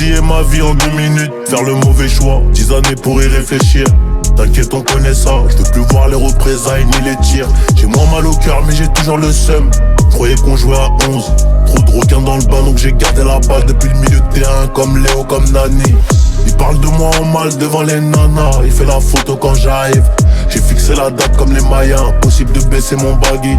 bousiller ma vie en 2 minutes. Faire le mauvais choix, 10 années pour y réfléchir. T'inquiète, on connaît ça, je veux plus voir les représailles ni les tirs. J'ai moins mal au cœur mais j'ai toujours le seum. Croyais qu'on jouait à 11. Trop de requins dans le bain donc j'ai gardé la balle depuis le milieu de terrain. Comme Léo, comme Nani. Il parle de moi en mal devant les nanas. Il fait la photo quand j'arrive. J'ai fixé la date comme les Mayas. Impossible de baisser mon baggy.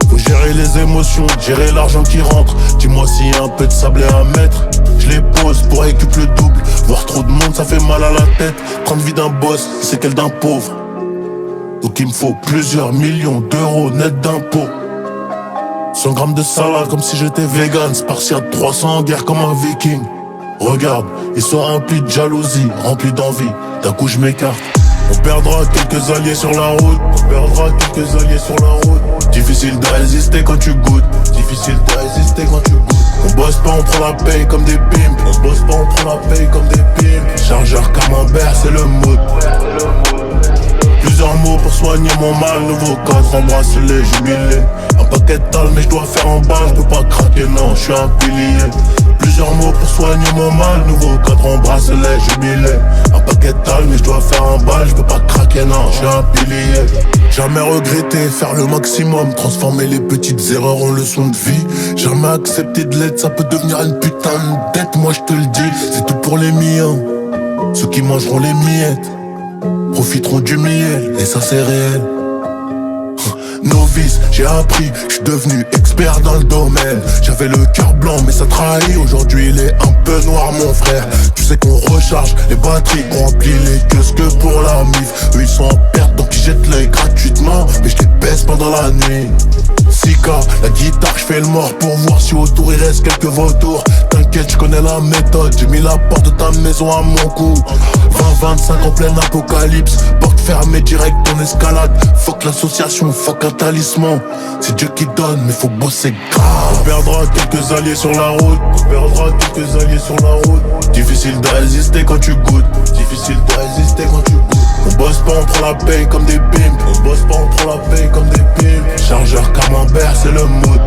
Faut gérer les émotions, gérer l'argent qui rentre. Dis-moi s'il y a un peu de sable à mettre. Je les pose pour récupérer le double. Voir trop de monde ça fait mal à la tête. Prendre vie d'un boss, c'est qu'elle d'un pauvre. Donc il me faut plusieurs millions d'euros net d'impôts. 100 grammes de salade comme si j'étais vegan. Spartiate 300 en guerre comme un viking. Regarde, ils sont remplis de jalousie, remplis d'envie. D'un coup je m'écarte. On perdra quelques alliés sur la route. On perdra quelques alliés sur la route. Difficile de résister quand tu goûtes. Difficile de résister quand tu goûtes. On bosse pas, on prend la paye comme des pimps. On bosse pas, on prend la paye comme des pimps. Chargeur camembert, c'est le mood. Plusieurs mots pour soigner mon mal. Nouveau cadre en bracelet, jubilé. Un paquet de tal mais je dois faire en bas. Je peux pas craquer, non, je suis un pilier. Plusieurs mots pour soigner mon mal. Nouveau cadre en bracelet, jubilé. Un paquet de tal mais je dois faire en balle. Je peux pas craquer, non, je suis un pilier. Jamais regretter, faire le maximum. Transformer les petites erreurs en leçons de vie. Jamais accepter de l'aide, ça peut devenir une putain de dette. Moi je te le dis, c'est tout pour les miens. Ceux qui mangeront les miettes profiteront du miel, et ça c'est réel. Novice, j'ai appris, je suis devenu expert dans le domaine. J'avais le cœur blanc mais ça trahit. Aujourd'hui il est un peu noir mon frère. Tu sais qu'on recharge les batteries, qu'on remplit les kiosques que pour la mif. Eux ils sont en perte donc ils jettent l'œil gratuitement. Mais je les baisse pendant la nuit. Sika, la guitare, je fais le mort pour voir si autour il reste quelques vautours. T'inquiète, je connais la méthode, j'ai mis la porte de ta maison à mon cou. 20-25 en plein apocalypse, porte fermée direct en escalade. Fuck l'association, fuck un talisman. C'est Dieu qui donne, mais faut bosser grave. On perdra quelques alliés sur la route. On perdra quelques alliés sur la route. Difficile de résister quand tu goûtes. Difficile de résister quand tu goûtes. On bosse pas, on prend la paye comme des pimps. On bosse pas, on prend la paye comme des pimps. Chargeur camembert, c'est le mood.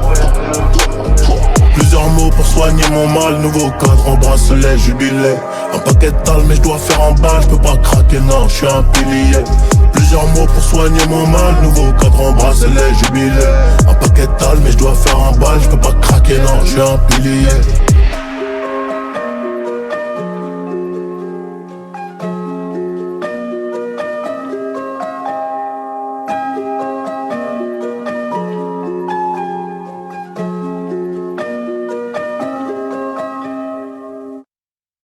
Plusieurs mots pour soigner mon mal. Nouveau cadre en bracelet, jubilé. Un paquet de tal mais je dois faire en balle. Je peux pas craquer, non, je suis un pilier. Plusieurs mots pour soigner mon mal. Nouveau cadre en bracelet, jubilé. Un paquet de tal mais je dois faire en balle. Je peux pas craquer, non, je suis un pilier.